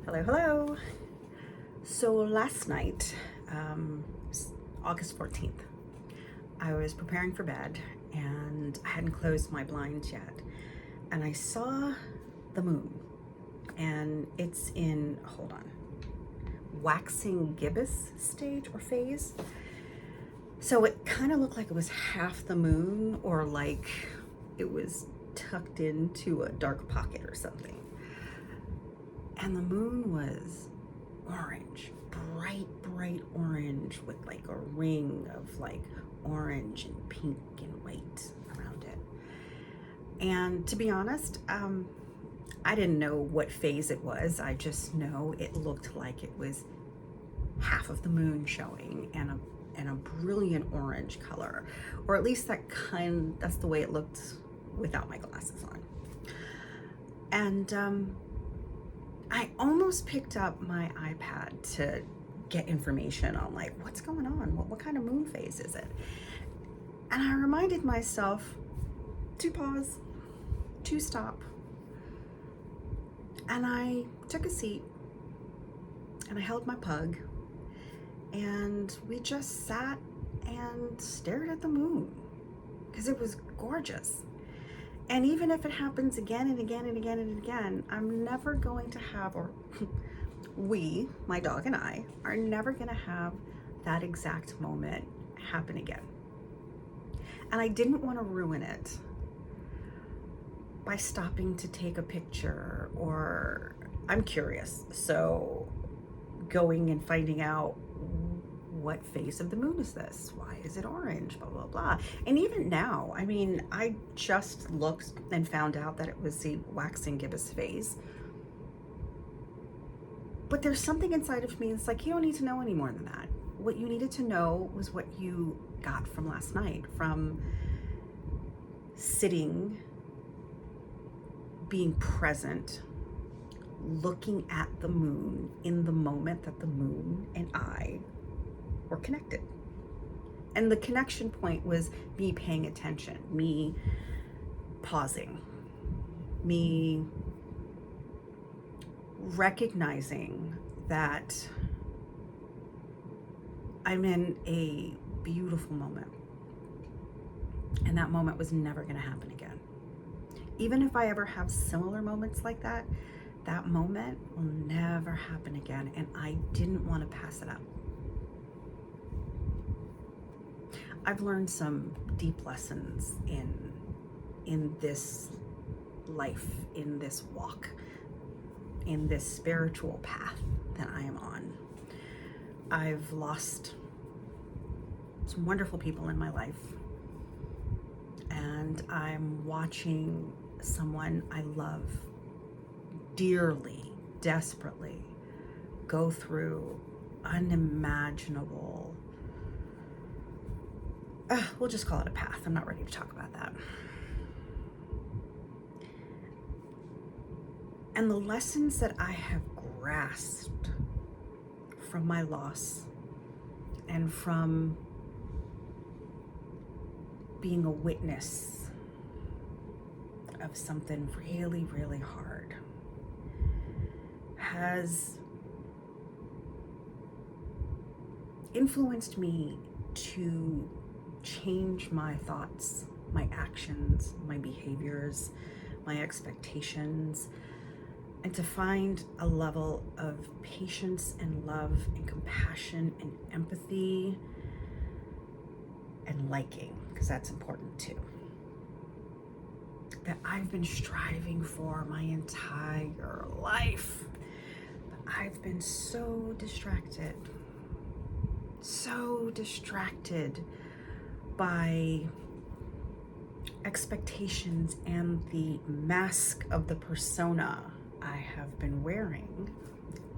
Hello, hello. So last night, August 14th, I was preparing for bed and I hadn't closed my blinds yet. And I saw the moon, and it's in, hold on, waxing gibbous stage or phase. So it kind of looked like it was half the moon, or like it was tucked into a dark pocket or something. And the moon was orange, bright orange, with like a ring of like orange and pink and white around it. And to be honest, I didn't know what phase it was. I just know it looked like it was half of the moon showing, and a brilliant orange color, or at least that's the way it looked without my glasses on. And I almost picked up my iPad to get information on like what's going on, what kind of moon phase is it? And I reminded myself to pause, to stop. And I took a seat and I held my pug, and we just sat and stared at the moon because it was gorgeous. And even if it happens again and again and again and again, I'm never going to have, or we, my dog and I, are never going to have that exact moment happen again. And I didn't want to ruin it by stopping to take a picture, or I'm curious, so going and finding out what phase of the moon is this? Why is it orange? Blah, blah, blah. And even now, I mean, I just looked and found out that it was the waxing gibbous phase. But there's something inside of me that's like, you don't need to know any more than that. What you needed to know was what you got from last night, from sitting, being present, looking at the moon in the moment that the moon and I were connected. And the connection point was me paying attention, me pausing, me recognizing that I'm in a beautiful moment. And that moment was never going to happen again. Even if I ever have similar moments like that, that moment will never happen again. And I didn't want to pass it up. I've learned some deep lessons in this life, in this walk, in this spiritual path that I am on. I've lost some wonderful people in my life, and I'm watching someone I love dearly, desperately, go through unimaginable, we'll just call it a path. I'm not ready to talk about that. And the lessons that I have grasped from my loss and from being a witness of something really, really hard has influenced me to change my thoughts, my actions, my behaviors, my expectations, and to find a level of patience and love and compassion and empathy and liking, because that's important too, that I've been striving for my entire life. But I've been so distracted by expectations and the mask of the persona I have been wearing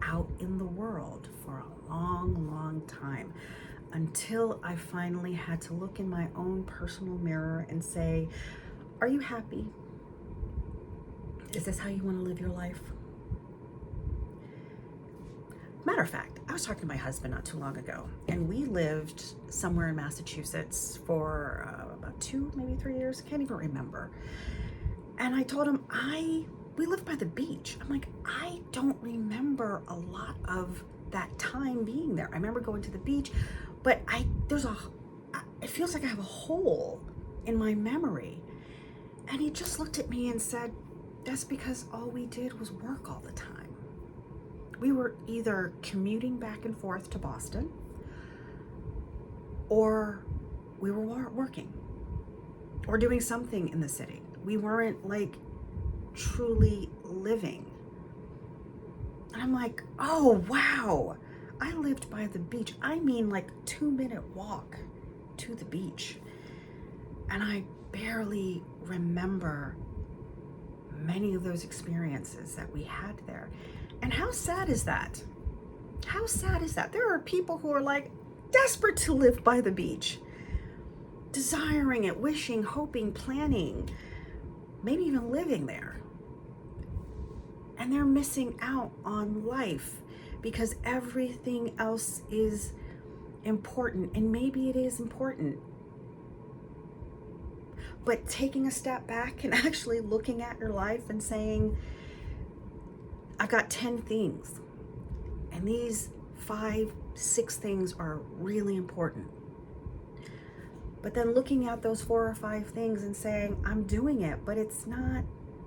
out in the world for a long time, until I finally had to look in my own personal mirror and say, are you happy? Is this how you want to live your life? Matter of fact, I was talking to my husband not too long ago, and we lived somewhere in Massachusetts for about 2, maybe 3 years, can't even remember. And I told him, I we lived by the beach. I'm like, I don't remember a lot of that time being there. I remember going to the beach, but it feels like I have a hole in my memory. And he just looked at me and said, that's because all we did was work all the time. We were either commuting back and forth to Boston, or we were working or doing something in the city. We weren't like truly living. And I'm like, oh, wow. I lived by the beach. I mean, like 2-minute walk to the beach. And I barely remember many of those experiences that we had there. And how sad is that? How sad is that? There are people who are like desperate to live by the beach, desiring it, wishing, hoping, planning, maybe even living there. And they're missing out on life because everything else is important. And maybe it is important. But taking a step back and actually looking at your life and saying, I've got 10 things. And these 5, 6 things are really important. But then looking at those 4 or 5 things and saying, I'm doing it, but it's not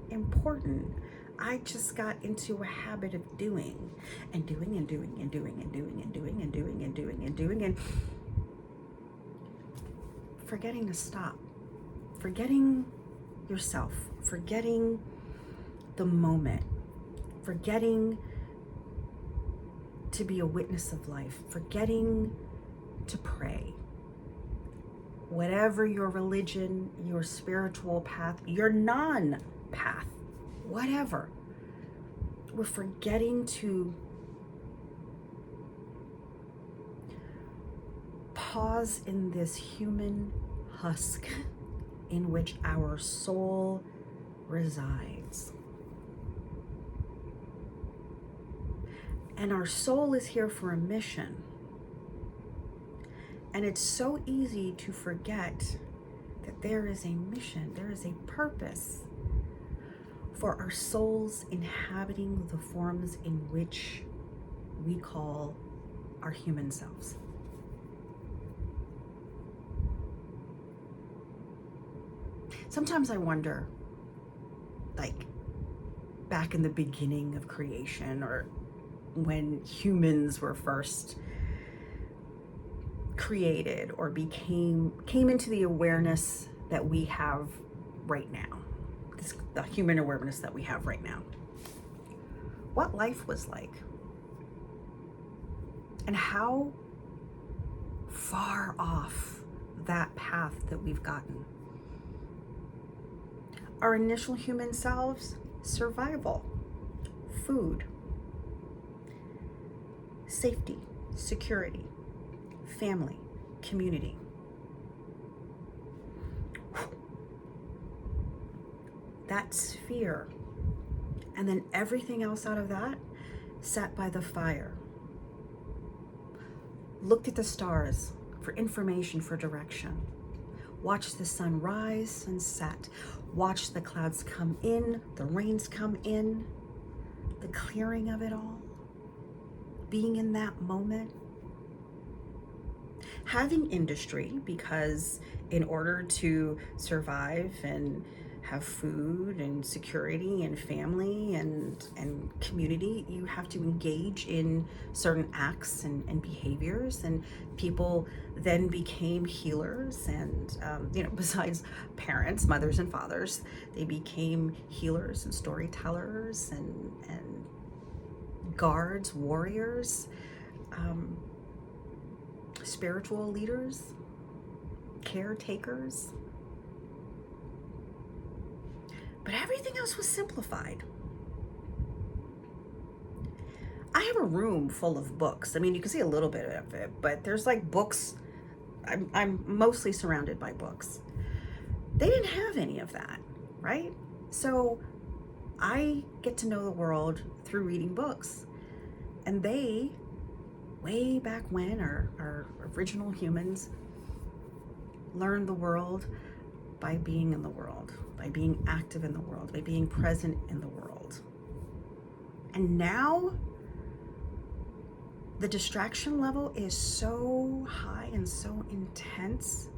important. I just got into a habit of doing and doing and doing and doing and doing and doing and doing and doing and doing and forgetting to stop, forgetting yourself, forgetting the moment, forgetting to be a witness of life, forgetting to pray. Whatever your religion, your spiritual path, your non-path, whatever, we're forgetting to pause in this human husk in which our soul resides. And our soul is here for a mission. And it's so easy to forget that there is a mission, there is a purpose for our souls inhabiting the forms in which we call our human selves. Sometimes I wonder, like back in the beginning of creation, or when humans were first created or came into the awareness that we have right now, the human awareness that we have right now, what life was like, and how far off that path that we've gotten. Our initial human selves: survival, food, safety, security, family, community. That sphere. And then everything else out of that sat by the fire. Looked at the stars for information, for direction. Watched the sun rise and set. Watched the clouds come in, the rains come in, the clearing of it all. Being in that moment. Having industry, because in order to survive and have food and security and family and community, you have to engage in certain acts and behaviors, and people then became healers, and besides parents, mothers and fathers, they became healers and storytellers and guards, warriors, spiritual leaders, caretakers. But everything else was simplified. I have a room full of books. I mean, you can see a little bit of it, but there's like books. I'm mostly surrounded by books. They didn't have any of that, right? So I get to know the world through reading books. And they, way back when, our original humans learned the world by being in the world, by being active in the world, by being present in the world. And now the distraction level is so high and so intense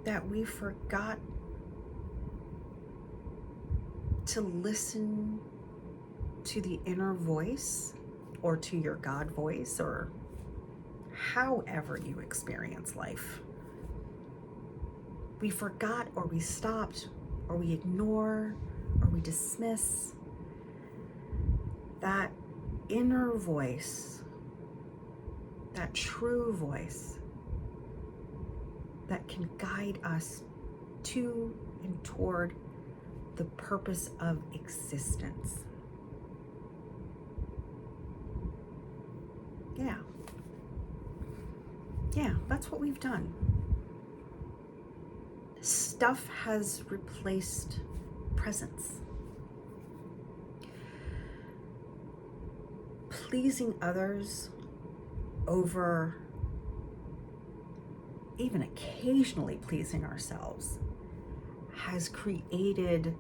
that we forgot to listen to the inner voice, or to your God voice, or however you experience life. We forgot, or we stopped, or we ignore, or we dismiss that inner voice, that true voice that can guide us to and toward the purpose of existence. Yeah, that's what we've done. Stuff has replaced presence. Pleasing others over even occasionally pleasing ourselves has created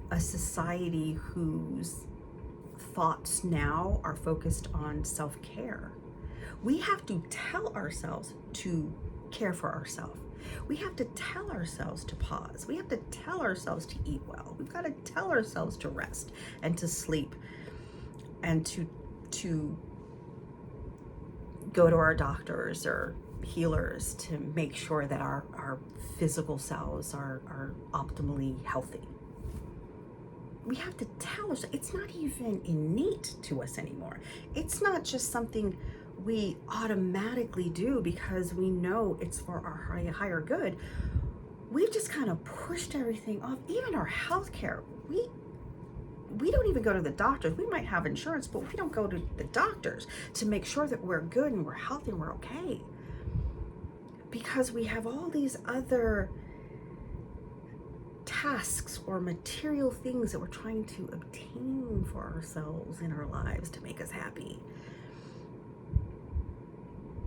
a society whose thoughts now are focused on self-care. We have to tell ourselves to care for ourselves. We have to tell ourselves to pause. We have to tell ourselves to eat well. We've got to tell ourselves to rest and to sleep and to go to our doctors or healers to make sure that our physical selves are optimally healthy. We have to tell us. It's not even innate to us anymore. It's not just something we automatically do because we know it's for our higher good. We've just kind of pushed everything off. Even our healthcare, we don't even go to the doctors. We might have insurance, but we don't go to the doctors to make sure that we're good and we're healthy and we're okay, because we have all these other tasks or material things that we're trying to obtain for ourselves in our lives to make us happy.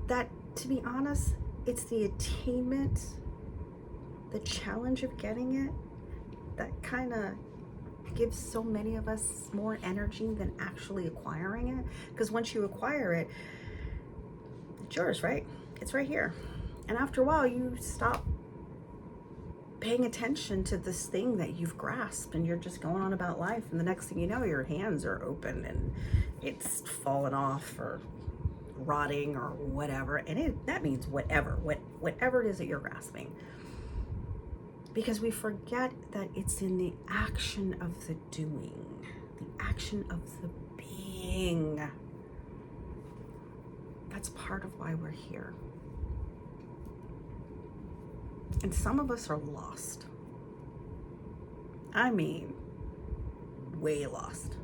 That, to be honest, it's the attainment, the challenge of getting it, that kind of gives so many of us more energy than actually acquiring it. Because once you acquire it, it's yours, right? It's right here. And after a while, you stop paying attention to this thing that you've grasped, and you're just going on about life. And the next thing you know, your hands are open and it's fallen off or rotting or whatever. And that means whatever it is that you're grasping. Because we forget that it's in the action of the doing, the action of the being. That's part of why we're here. And some of us are lost. I mean, way lost.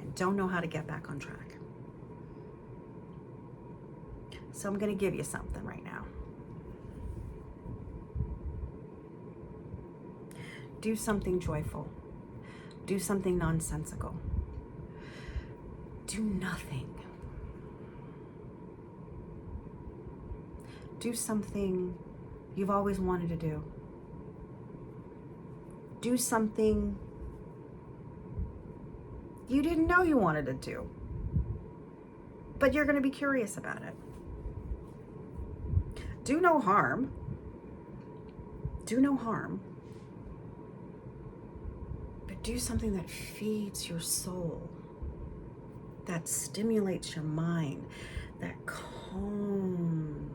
And don't know how to get back on track. So I'm going to give you something right now. Do something joyful. Do something nonsensical. Do nothing. Do something you've always wanted to do. Do something you didn't know you wanted to do, but you're going to be curious about it. Do no harm. Do no harm. But do something that feeds your soul, that stimulates your mind, that calms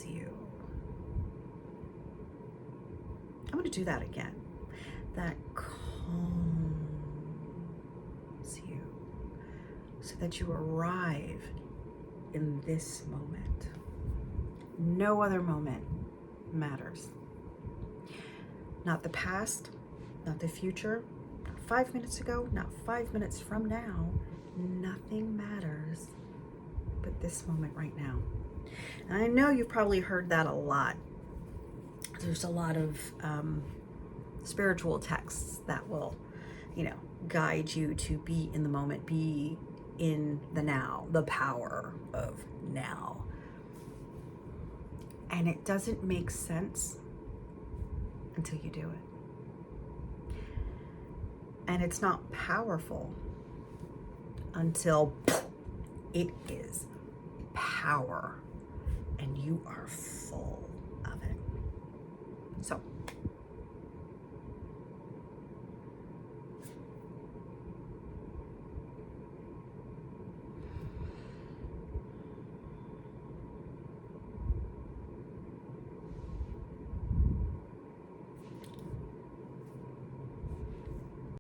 you. I'm going to do that again. That calms you so that you arrive in this moment. No other moment matters. Not the past, not the future, not 5 minutes ago, not 5 minutes from now. Nothing matters but this moment right now. And I know you've probably heard that a lot. There's a lot of spiritual texts that will, guide you to be in the moment, be in the now, the power of now. And it doesn't make sense until you do it. And it's not powerful until it is power and you are full of it. So